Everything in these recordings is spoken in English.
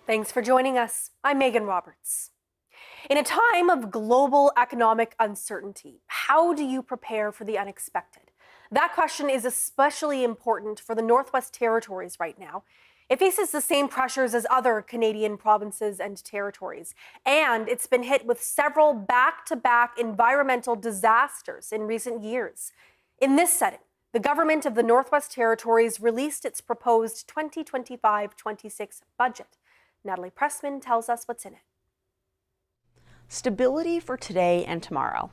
Thanks for joining us. I'm Megan Roberts. In a time of global economic uncertainty, how do you prepare for the unexpected? That question is especially important for the Northwest Territories right now. It faces the same pressures as other Canadian provinces and territories, and it's been hit with several back-to-back environmental disasters in recent years. In this setting, the government of the Northwest Territories released its proposed 2025-26 budget. Natalie Pressman tells us what's in it. Stability for today and tomorrow.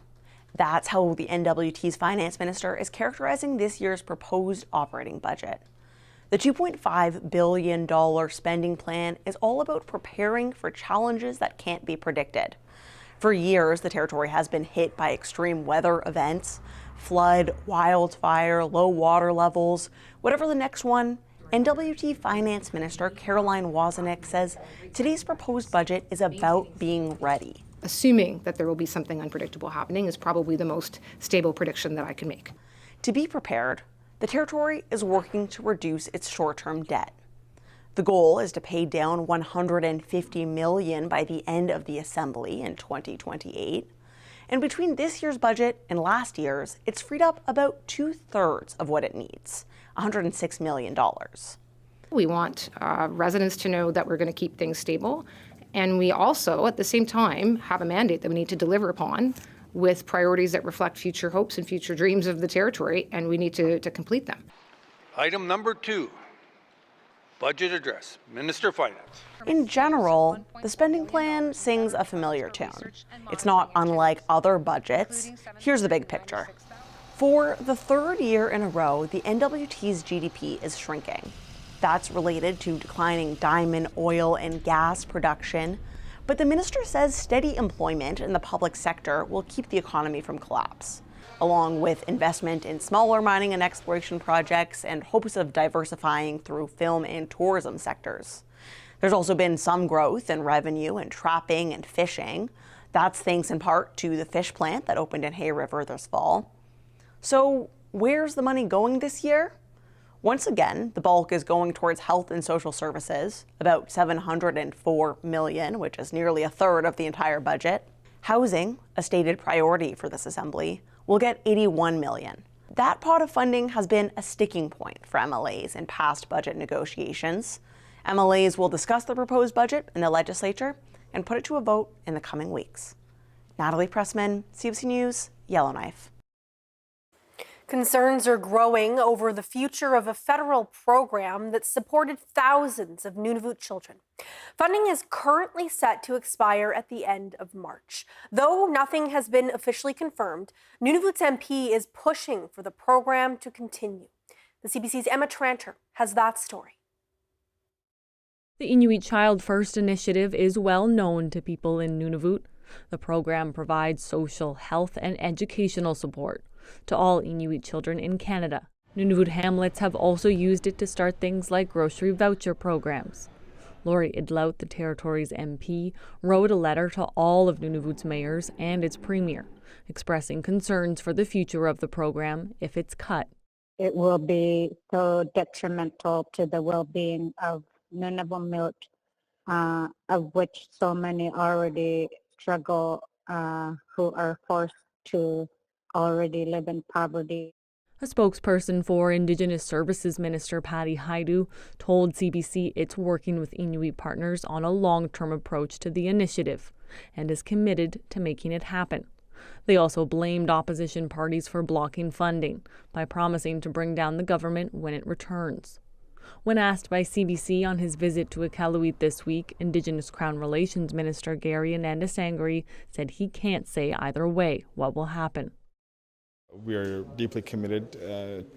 That's how the NWT's finance minister is characterizing this year's proposed operating budget. The $2.5 billion spending plan is all about preparing for challenges that can't be predicted. For years, the territory has been hit by extreme weather events, flood, wildfire, low water levels. Whatever the next one, NWT Finance Minister Caroline Wozniak says today's proposed budget is about being ready. Assuming that there will be something unpredictable happening is probably the most stable prediction that I can make. To be prepared, the territory is working to reduce its short-term debt. The goal is to pay down $150 million by the end of the Assembly in 2028. And between this year's budget and last year's, it's freed up about 2/3 of what it needs, $106 million. We want residents to know that we're going to keep things stable. And we also, at the same time, have a mandate that we need to deliver upon with priorities that reflect future hopes and future dreams of the territory, and we need to complete them. Item number 2, budget address. Minister of Finance. In general, the spending plan sings a familiar tune. It's not unlike other budgets. Here's the big picture. For the third year in a row, the NWT's GDP is shrinking. That's related to declining diamond, oil, and gas production. But the minister says steady employment in the public sector will keep the economy from collapse, along with investment in smaller mining and exploration projects and hopes of diversifying through film and tourism sectors. There's also been some growth in revenue in trapping and fishing. That's thanks in part to the fish plant that opened in Hay River this fall. So where's the money going this year? Once again, the bulk is going towards health and social services, about $704 million, which is nearly 1/3 of the entire budget. Housing, a stated priority for this assembly, will get $81 million. That pot of funding has been a sticking point for MLAs in past budget negotiations. MLAs will discuss the proposed budget in the legislature and put it to a vote in the coming weeks. Natalie Pressman, CBC News, Yellowknife. Concerns are growing over the future of a federal program that supported thousands of Nunavut children. Funding is currently set to expire at the end of March. Though nothing has been officially confirmed, Nunavut's MP is pushing for the program to continue. The CBC's Emma Tranter has that story. The Inuit Child First initiative is well known to people in Nunavut. The program provides social, health, and educational support to all Inuit children in Canada. Nunavut hamlets have also used it to start things like grocery voucher programs. Lori Idlout, the territory's MP, wrote a letter to all of Nunavut's mayors and its premier, expressing concerns for the future of the program if it's cut. It will be so detrimental to the well-being of Nunavut, of which so many already struggle, who are forced to already live in poverty. A spokesperson for Indigenous Services Minister Patty Haidu told CBC it's working with Inuit partners on a long-term approach to the initiative and is committed to making it happen. They also blamed opposition parties for blocking funding by promising to bring down the government when it returns. When asked by CBC on his visit to Iqaluit this week, Indigenous Crown Relations Minister Gary Anandasangri said he can't say either way what will happen. We are deeply committed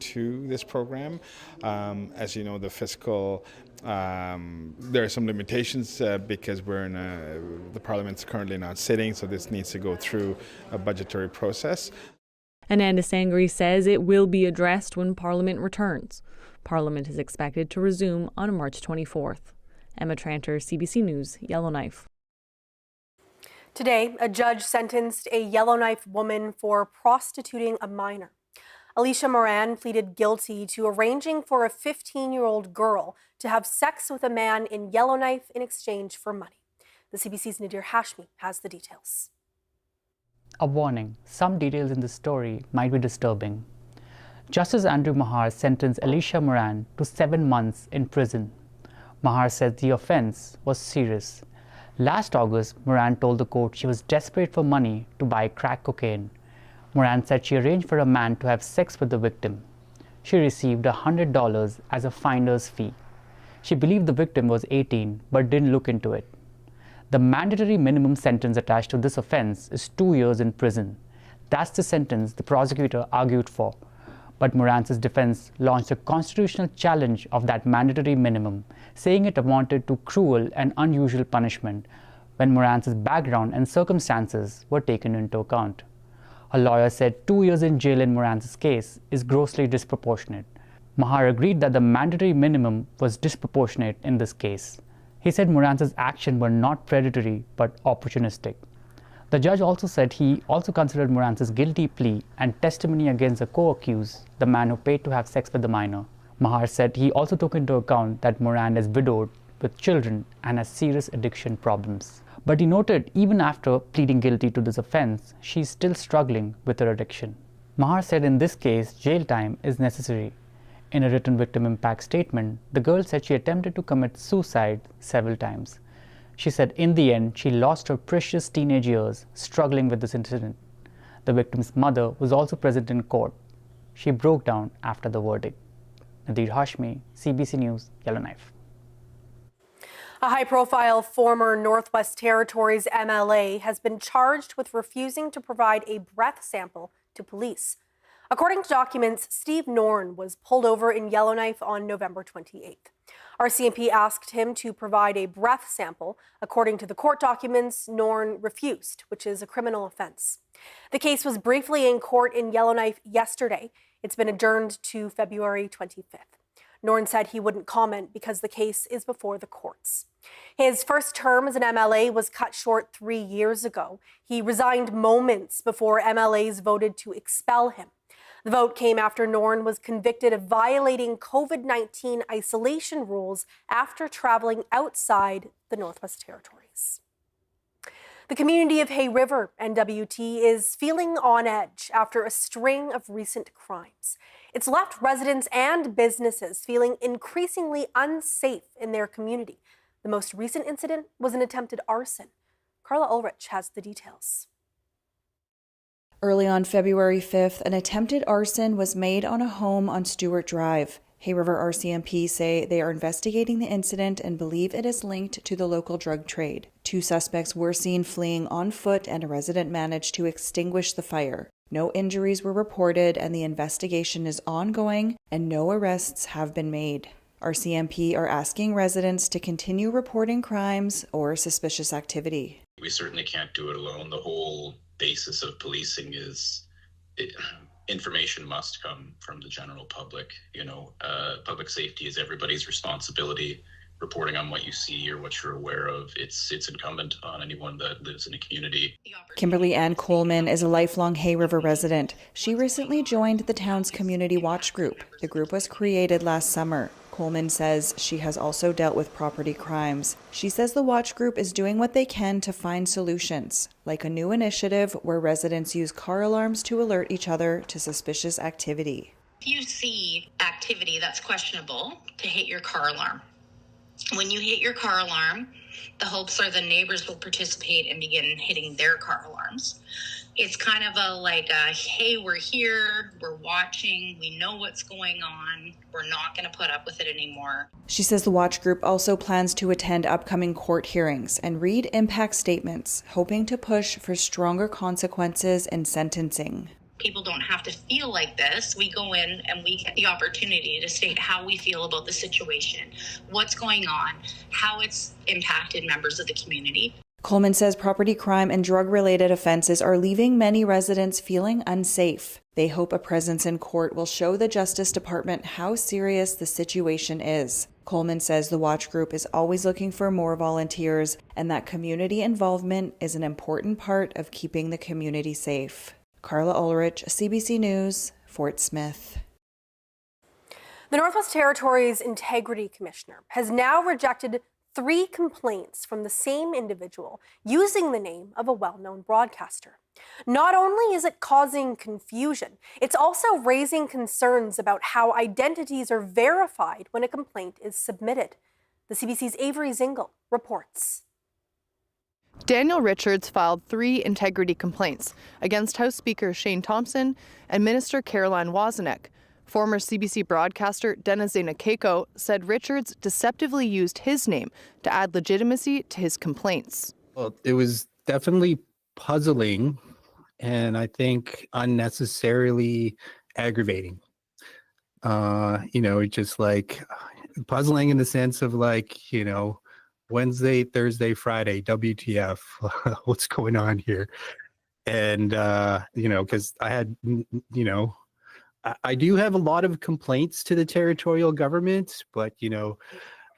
to this program. As you know, the fiscal, there are some limitations because the Parliament's currently not sitting, so this needs to go through a budgetary process. Anandasangri says it will be addressed when Parliament returns. Parliament is expected to resume on March 24th. Emma Tranter, CBC News, Yellowknife. Today, a judge sentenced a Yellowknife woman for prostituting a minor. Alicia Moran pleaded guilty to arranging for a 15-year-old girl to have sex with a man in Yellowknife in exchange for money. The CBC's Nadir Hashmi has the details. A warning, some details in this story might be disturbing. Justice Andrew Mahar sentenced Alicia Moran to 7 months in prison. Mahar said the offense was serious. Last August, Moran told the court she was desperate for money to buy crack cocaine. Moran said she arranged for a man to have sex with the victim. She received $100 as a finder's fee. She believed the victim was 18 but didn't look into it. The mandatory minimum sentence attached to this offense is 2 years in prison. That's the sentence the prosecutor argued for. But Moran's defense launched a constitutional challenge of that mandatory minimum, saying it amounted to cruel and unusual punishment when Moran's background and circumstances were taken into account. A lawyer said 2 years in jail in Moran's case is grossly disproportionate. Mahar agreed that the mandatory minimum was disproportionate in this case. He said Moran's actions were not predatory but opportunistic. The judge also said he also considered Moran's guilty plea and testimony against the co-accused, the man who paid to have sex with the minor. Mahar said he also took into account that Moran is widowed with children and has serious addiction problems. But he noted even after pleading guilty to this offense, she is still struggling with her addiction. Mahar said in this case, jail time is necessary. In a written victim impact statement, the girl said she attempted to commit suicide several times. She said in the end, she lost her precious teenage years struggling with this incident. The victim's mother was also present in court. She broke down after the verdict. Nadir Hashmi, CBC News, Yellowknife. A high-profile former Northwest Territories MLA has been charged with refusing to provide a breath sample to police. According to documents, Steve Norn was pulled over in Yellowknife on November 28th. RCMP asked him to provide a breath sample. According to the court documents, Norn refused, which is a criminal offense. The case was briefly in court in Yellowknife yesterday. It's been adjourned to February 25th. Norn said he wouldn't comment because the case is before the courts. His first term as an MLA was cut short 3 years ago. He resigned moments before MLAs voted to expel him. The vote came after Norn was convicted of violating COVID-19 isolation rules after traveling outside the Northwest Territories. The community of Hay River, NWT, is feeling on edge after a string of recent crimes. It's left residents and businesses feeling increasingly unsafe in their community. The most recent incident was an attempted arson. Carla Ulrich has the details. Early on February 5th, an attempted arson was made on a home on Stewart Drive. Hay River RCMP say they are investigating the incident and believe it is linked to the local drug trade. 2 suspects were seen fleeing on foot and a resident managed to extinguish the fire. No injuries were reported and the investigation is ongoing and no arrests have been made. RCMP are asking residents to continue reporting crimes or suspicious activity. We certainly can't do it alone. The whole basis of policing is information must come from the general public. Public safety is everybody's responsibility. Reporting on what you see or what you're aware of, it's incumbent on anyone that lives in a community. Kimberly Ann Coleman is a lifelong Hay River resident. She recently joined the town's community watch group. The group was created last summer. Coleman says she has also dealt with property crimes. She says the watch group is doing what they can to find solutions, like a new initiative where residents use car alarms to alert each other to suspicious activity. If you see activity that's questionable, to hit your car alarm. When you hit your car alarm, the hopes are the neighbors will participate and begin hitting their car alarms. It's kind of hey, we're here, we're watching, we know what's going on, we're not going to put up with it anymore. She says the watch group also plans to attend upcoming court hearings and read impact statements, hoping to push for stronger consequences in sentencing. People don't have to feel like this. We go in and we get the opportunity to state how we feel about the situation, what's going on, how it's impacted members of the community. Coleman says property crime and drug-related offenses are leaving many residents feeling unsafe. They hope a presence in court will show the Justice Department how serious the situation is. Coleman says the watch group is always looking for more volunteers and that community involvement is an important part of keeping the community safe. Carla Ulrich, CBC News, Fort Smith. The Northwest Territories Integrity Commissioner has now rejected 3 complaints from the same individual using the name of a well-known broadcaster. Not only is it causing confusion, it's also raising concerns about how identities are verified when a complaint is submitted. The CBC's Avery Zingle reports. Daniel Richards filed 3 integrity complaints against House Speaker Shane Thompson and Minister Caroline Wozniak. Former CBC broadcaster Denise Nakeko said Richards deceptively used his name to add legitimacy to his complaints. Well, it was definitely puzzling and I think unnecessarily aggravating. Just like puzzling in the sense of like, Wednesday, Thursday, Friday, WTF, what's going on here? And, because I had, I do have a lot of complaints to the territorial government, but,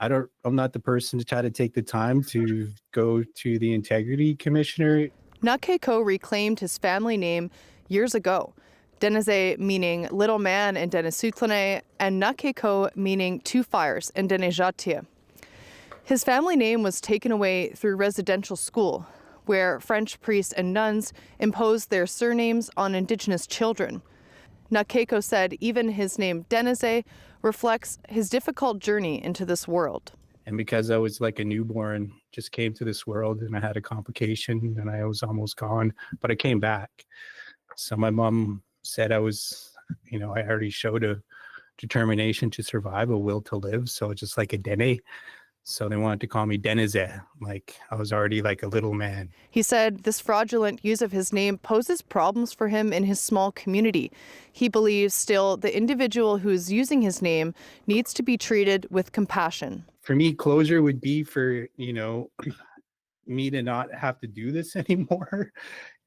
I'm not the person to try to take the time to go to the integrity commissioner. Nakeko reclaimed his family name years ago. Denise meaning little man in Denisutlanay, and Nakeko meaning two fires in Denejatia. His family name was taken away through residential school, where French priests and nuns imposed their surnames on Indigenous children. Nakeko said even his name Denise reflects his difficult journey into this world. And because I was like a newborn, just came to this world and I had a complication and I was almost gone, but I came back. So my mom said I was, I already showed a determination to survive, a will to live. So just like a Dene. So they wanted to call me Denise, like I was already like a little man. He said this fraudulent use of his name poses problems for him in his small community. He believes still the individual who is using his name needs to be treated with compassion. For me, closure would be for, me to not have to do this anymore.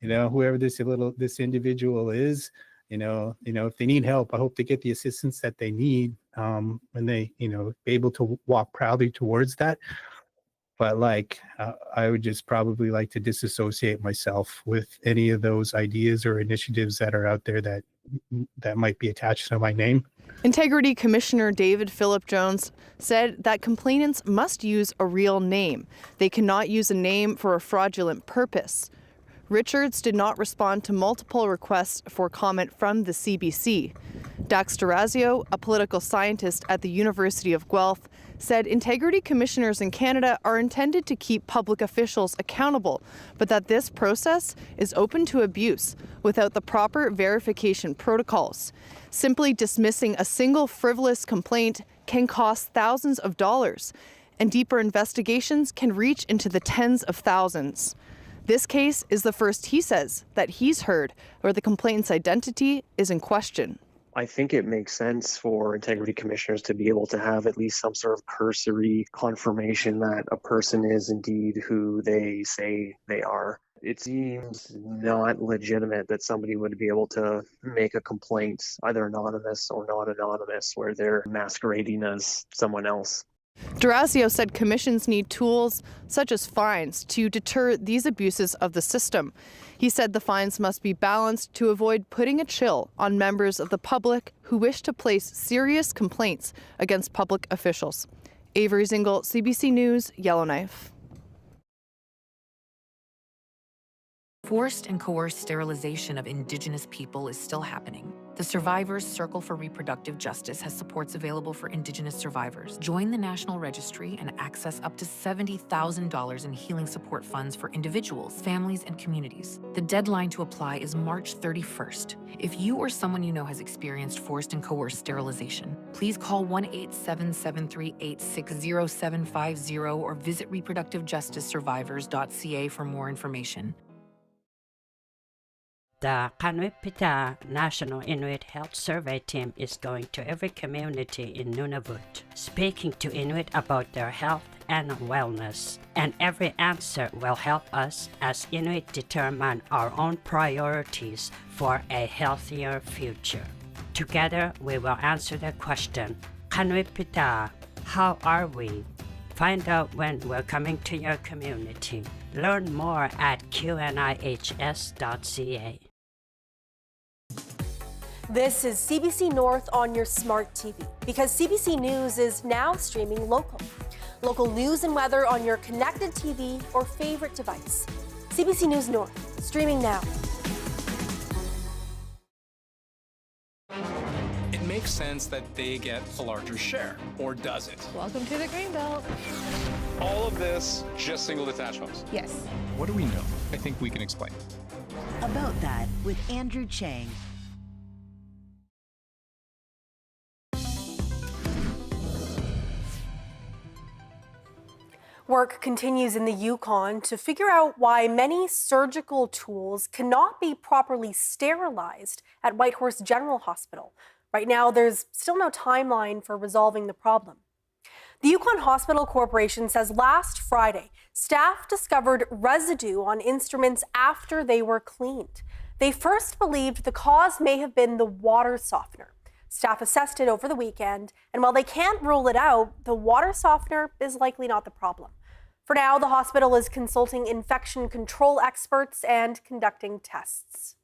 Whoever this individual is, if they need help, I hope they get the assistance that they need when they, be able to walk proudly towards that. But I would just probably like to disassociate myself with any of those ideas or initiatives that are out there that might be attached to my name. Integrity Commissioner David Philip Jones said that complainants must use a real name. They cannot use a name for a fraudulent purpose. Richards did not respond to multiple requests for comment from the CBC. Dax Durazio, a political scientist at the University of Guelph, said integrity commissioners in Canada are intended to keep public officials accountable, but that this process is open to abuse without the proper verification protocols. Simply dismissing a single frivolous complaint can cost thousands of dollars, and deeper investigations can reach into the tens of thousands. This case is the first, he says, that he's heard where the complainant's identity is in question. I think it makes sense for integrity commissioners to be able to have at least some sort of cursory confirmation that a person is indeed who they say they are. It seems not legitimate that somebody would be able to make a complaint, either anonymous or not anonymous, where they're masquerading as someone else. Durazio said commissions need tools such as fines to deter these abuses of the system. He said the fines must be balanced to avoid putting a chill on members of the public who wish to place serious complaints against public officials. Avery Zingle, CBC News, Yellowknife. Forced and coerced sterilization of Indigenous people is still happening. The Survivors Circle for Reproductive Justice has supports available for Indigenous survivors. Join the National Registry and access up to $70,000 in healing support funds for individuals, families, and communities. The deadline to apply is March 31st. If you or someone you know has experienced forced and coerced sterilization, please call 1-877-386-0750 or visit reproductivejusticesurvivors.ca for more information. The Kanuipita National Inuit Health Survey team is going to every community in Nunavut, speaking to Inuit about their health and wellness. And every answer will help us as Inuit determine our own priorities for a healthier future. Together, we will answer the question, Kanuipita, how are we? Find out when we're coming to your community. Learn more at qnihs.ca. This is CBC North on your smart TV because CBC News is now streaming local. Local news and weather on your connected TV or favorite device. CBC News North, streaming now. It makes sense that they get a larger share, or does it? Welcome to the Greenbelt. All of this, just single detached homes? Yes. What do we know? I think we can explain. About that with Andrew Chang. Work continues in the Yukon to figure out why many surgical tools cannot be properly sterilized at Whitehorse General Hospital. Right now, there's still no timeline for resolving the problem. The Yukon Hospital Corporation says last Friday, staff discovered residue on instruments after they were cleaned. They first believed the cause may have been the water softener. Staff assessed it over the weekend, and while they can't rule it out, the water softener is likely not the problem. For now, the hospital is consulting infection control experts and conducting tests.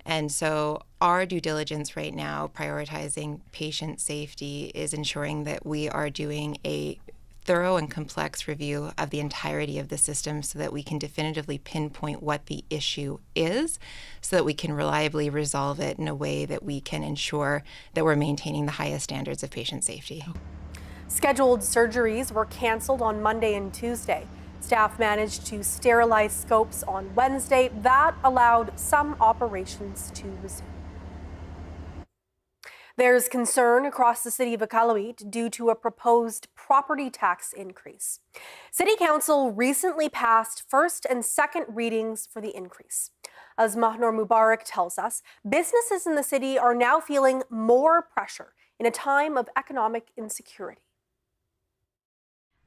And so our due diligence right now, prioritizing patient safety, is ensuring that we are doing a thorough and complex review of the entirety of the system so that we can definitively pinpoint what the issue is, so that we can reliably resolve it in a way that we can ensure that we're maintaining the highest standards of patient safety. Scheduled surgeries were canceled on Monday and Tuesday. Staff managed to sterilize scopes on Wednesday. That allowed some operations to resume. There's concern across the city of Iqaluit due to a proposed property tax increase. City Council recently passed first and second readings for the increase. As Mahnur Mubarak tells us, businesses in the city are now feeling more pressure in a time of economic insecurity.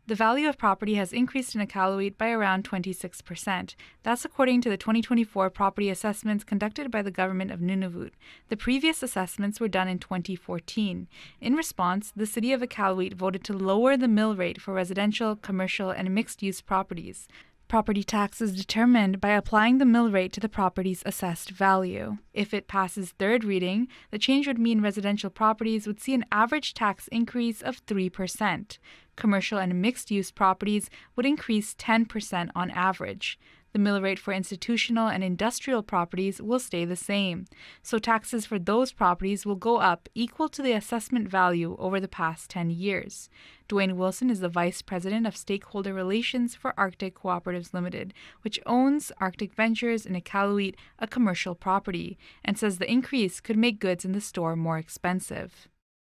The value of property has increased in Iqaluit by around 26%. That's according to the 2024 property assessments conducted by the government of Nunavut. The previous assessments were done in 2014. In response, the city of Iqaluit voted to lower the mill rate for residential, commercial, and mixed-use properties. Property tax is determined by applying the mill rate to the property's assessed value. If it passes third reading, the change would mean residential properties would see an average tax increase of 3%. Commercial and mixed-use properties would increase 10% on average. The mill rate for institutional and industrial properties will stay the same, so taxes for those properties will go up equal to the assessment value over the past 10 years. Dwayne Wilson is the Vice President of Stakeholder Relations for Arctic Cooperatives Limited, which owns Arctic Ventures in Iqaluit, a commercial property, and says the increase could make goods in the store more expensive.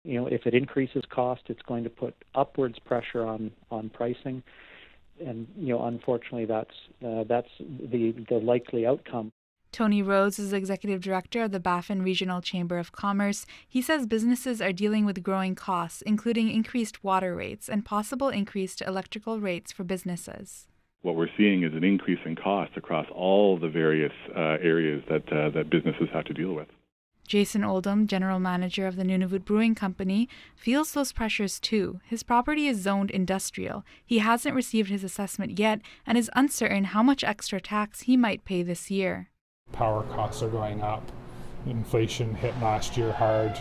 If it increases cost, it's going to put upwards pressure on pricing. And unfortunately, that's the likely outcome. Tony Rhodes is Executive Director of the Baffin Regional Chamber of Commerce. He says businesses are dealing with growing costs, including increased water rates and possible increase to electrical rates for businesses. What we're seeing is an increase in cost across all the various areas that businesses have to deal with. Jason Oldham, General Manager of the Nunavut Brewing Company, feels those pressures too. His property is zoned industrial. He hasn't received his assessment yet and is uncertain how much extra tax he might pay this year. Power costs are going up. Inflation hit last year hard.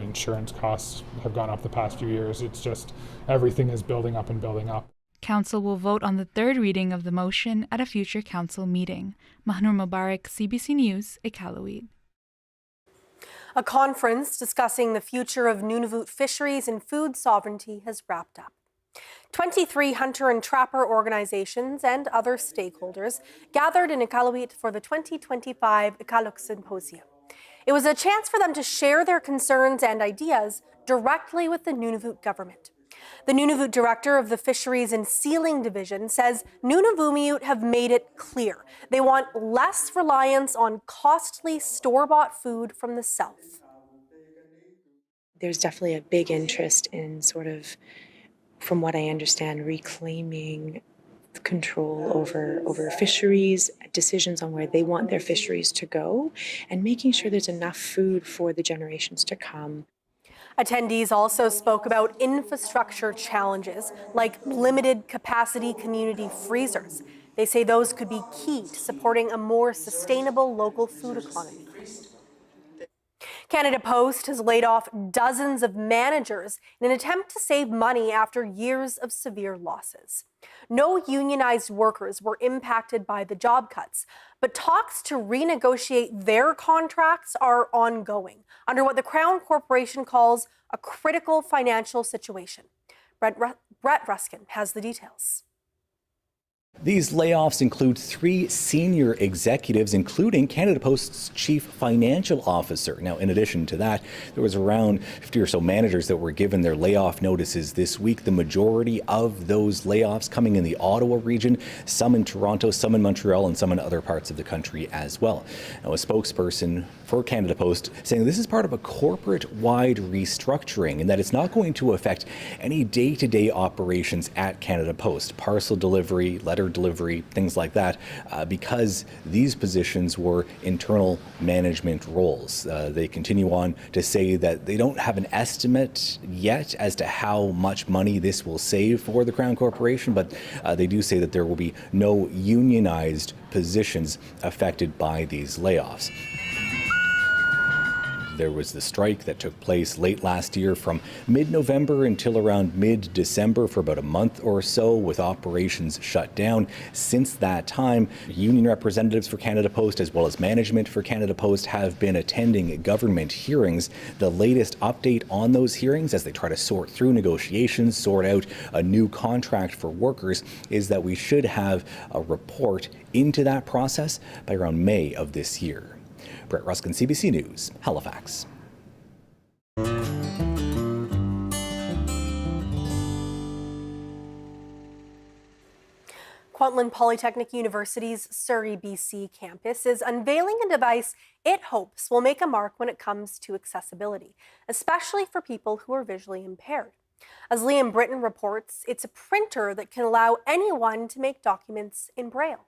Insurance costs have gone up the past few years. It's just everything is building up and building up. Council will vote on the third reading of the motion at a future council meeting. Mahnur Mubarak, CBC News, Iqaluit. A conference discussing the future of Nunavut fisheries and food sovereignty has wrapped up. 23 hunter and trapper organizations and other stakeholders gathered in Iqaluit for the 2025 Iqaluit Symposium. It was a chance for them to share their concerns and ideas directly with the Nunavut government. The Nunavut director of the Fisheries and Sealing Division says Nunavummiut have made it clear they want less reliance on costly store-bought food from the south. There's definitely a big interest in sort of, from what I understand, reclaiming control over fisheries, decisions on where they want their fisheries to go, and making sure there's enough food for the generations to come. Attendees also spoke about infrastructure challenges like limited capacity community freezers. They say those could be key to supporting a more sustainable local food economy. Canada Post has laid off dozens of managers in an attempt to save money after years of severe losses. No unionized workers were impacted by the job cuts, but talks to renegotiate their contracts are ongoing under what the Crown Corporation calls a critical financial situation. Brett Ruskin has the details. These layoffs include 3 senior executives, including Canada Post's chief financial officer. Now, in addition to that, there was around 50 or so managers that were given their layoff notices this week. The majority of those layoffs coming in the Ottawa region, some in Toronto, some in Montreal, and some in other parts of the country as well. Now, a spokesperson for Canada Post saying this is part of a corporate-wide restructuring and that it's not going to affect any day-to-day operations at Canada Post, parcel delivery, letter delivery, things like that, because these positions were internal management roles. They continue on to say that they don't have an estimate yet as to how much money this will save for the Crown Corporation, but they do say that there will be no unionized positions affected by these layoffs. There was the strike that took place late last year from mid-November until around mid-December for about a month or so, with operations shut down. Since that time, union representatives for Canada Post as well as management for Canada Post have been attending government hearings. The latest update on those hearings, as they try to sort through negotiations, sort out a new contract for workers, is that we should have a report into that process by around May of this year. Brett Ruskin, CBC News, Halifax. Kwantlen Polytechnic University's Surrey, BC campus is unveiling a device it hopes will make a mark when it comes to accessibility, especially for people who are visually impaired. As Liam Britton reports, it's a printer that can allow anyone to make documents in Braille.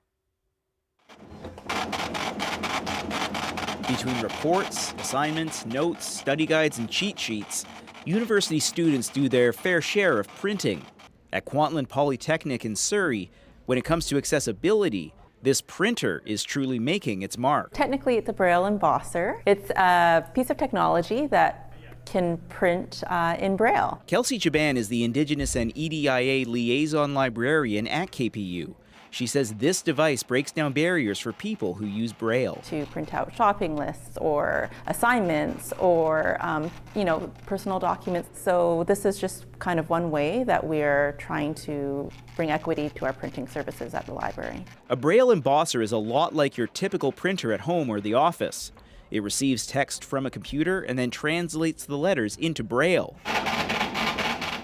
Between reports, assignments, notes, study guides, and cheat sheets, university students do their fair share of printing. At Kwantlen Polytechnic in Surrey, when it comes to accessibility, this printer is truly making its mark. Technically, it's a Braille embosser. It's a piece of technology that can print in Braille. Kelsey Chaban is the Indigenous and EDIA liaison librarian at KPU. She says this device breaks down barriers for people who use Braille. To print out shopping lists or assignments or, personal documents. So this is just kind of one way that we're trying to bring equity to our printing services at the library. A Braille embosser is a lot like your typical printer at home or the office. It receives text from a computer and then translates the letters into Braille.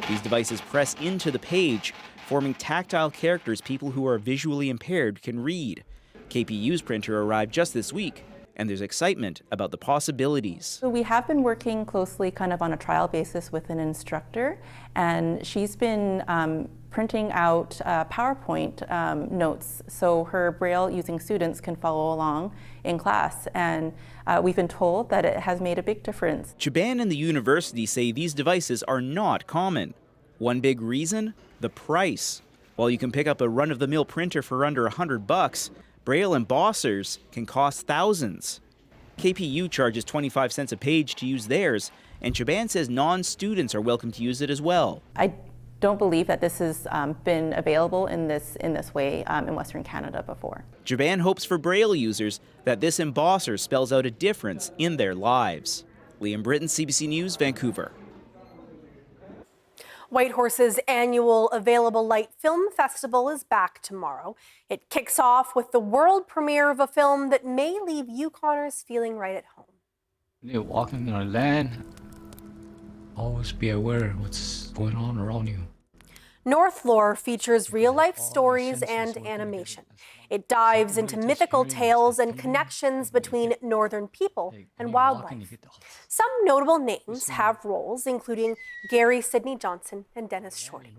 These devices press into the page, forming tactile characters people who are visually impaired can read. KPU's printer arrived just this week, and there's excitement about the possibilities. So we have been working closely kind of on a trial basis with an instructor, and she's been printing out PowerPoint notes so her Braille using students can follow along in class, and we've been told that it has made a big difference. Chaban and the university say these devices are not common. One big reason? The price. While you can pick up a run-of-the-mill printer for under $100, Braille embossers can cost thousands. KPU charges 25 cents a page to use theirs, and Chaban says non-students are welcome to use it as well. I don't believe that this has been available in this way in Western Canada before. Chaban hopes for Braille users that this embosser spells out a difference in their lives. Liam Britton, CBC News, Vancouver. Whitehorse's annual Available Light Film Festival is back tomorrow. It kicks off with the world premiere of a film that may leave Yukoners feeling right at home. You're walking on land, always be aware of what's going on around you. Northlore features real-life stories and animation. It dives into mythical tales and connections between northern people and wildlife. Some notable names have roles, including Gary Sidney Johnson and Dennis Shorty.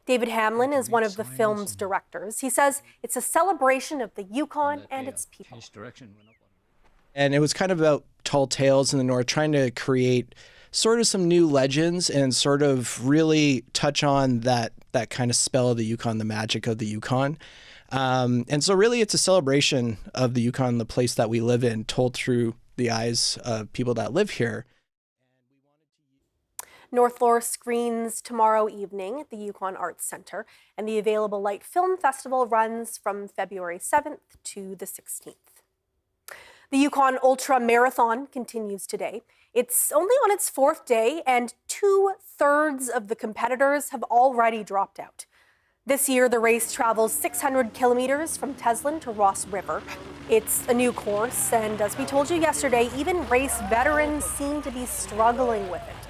David Hamlin is one of the film's directors. He says it's a celebration of the Yukon and its people. And it was kind of about tall tales in the north, trying to create sort of some new legends and sort of really touch on that kind of spell of the Yukon, the magic of the Yukon. And so really it's a celebration of the Yukon, the place that we live in, told through the eyes of people that live here. North Lore screens tomorrow evening at the Yukon Arts Centre, and the Available Light Film Festival runs from February 7th to the 16th. The Yukon Ultra Marathon continues today. It's only on its 4th day, and 2/3 of the competitors have already dropped out. This year, the race travels 600 kilometers from Teslin to Ross River. It's a new course, and as we told you yesterday, even race veterans seem to be struggling with it.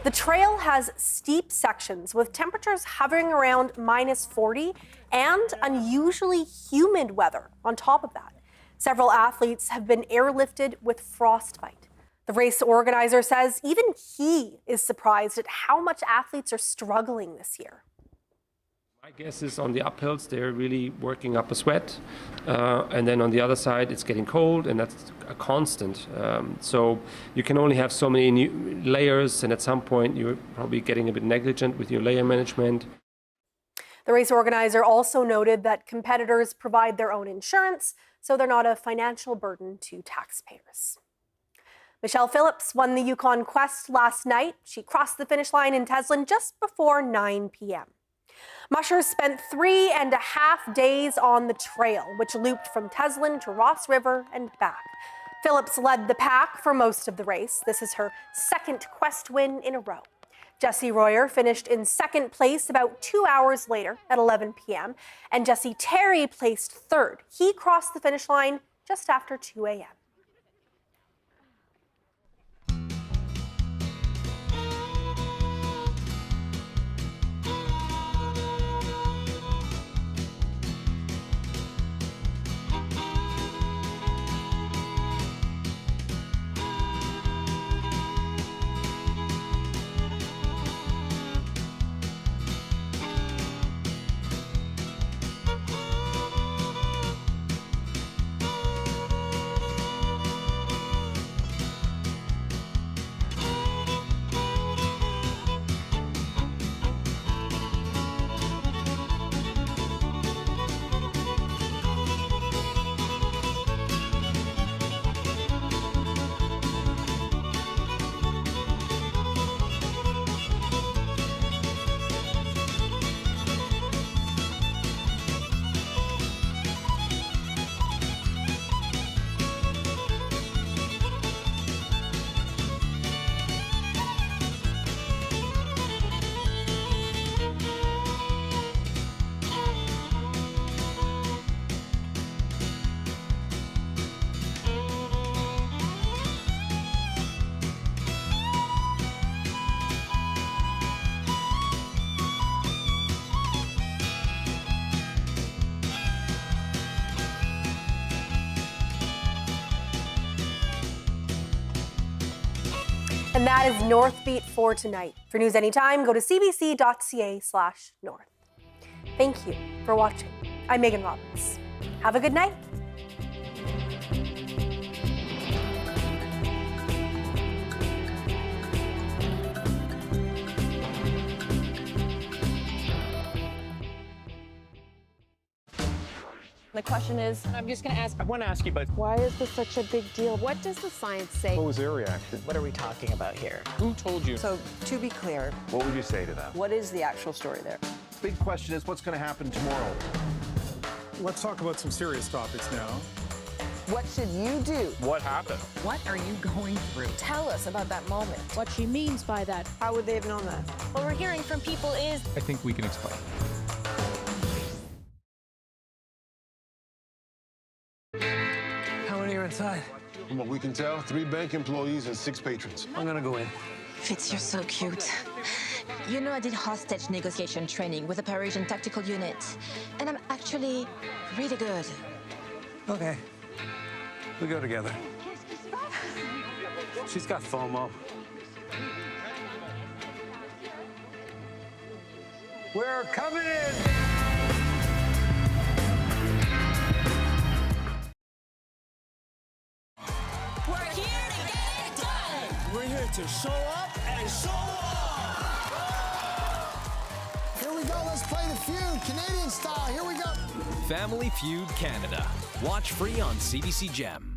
The trail has steep sections with temperatures hovering around -40 and unusually humid weather on top of that. Several athletes have been airlifted with frostbite. The race organizer says even he is surprised at how much athletes are struggling this year. My guess is on the uphills, they're really working up a sweat. And then on the other side, it's getting cold, and that's a constant. So you can only have so many new layers, and at some point, you're probably getting a bit negligent with your layer management. The race organizer also noted that competitors provide their own insurance, so they're not a financial burden to taxpayers. Michelle Phillips won the Yukon Quest last night. She crossed the finish line in Teslin just before 9 p.m. Mushers spent 3.5 days on the trail, which looped from Teslin to Ross River and back. Phillips led the pack for most of the race. This is her second Quest win in a row. Jesse Royer finished in second place about 2 hours later at 11 p.m. and Jesse Terry placed third. He crossed the finish line just after 2 a.m. And that is Northbeat for tonight. For news anytime, go to cbc.ca/north. Thank you for watching. I'm Megan Roberts. Have a good night. The question is, I'm just going to ask. I want to ask you, but why is this such a big deal? What does the science say? what was their reaction? What are we talking about here? Who told you? So, to be clear, What would you say to them? what is the actual story there? Big question is, what's going to happen tomorrow? Let's talk about some serious topics now. What should you do? What happened? What are you going through? Tell us about that moment. What she means by that. How would they have known that? What we're hearing from people is I think we can explain. How many are inside? From what we can tell, 3 bank employees and 6 patrons. I'm going to go in. Fitz, you're so cute. You know, I did hostage negotiation training with a Parisian tactical unit, and I'm actually really good. Okay. We go together. She's got FOMO. We're coming in! We're here to get it done! We're here to show up and show off! Here we go, let's play the feud, Canadian style, here we go! Family Feud Canada. Watch free on CBC Gem.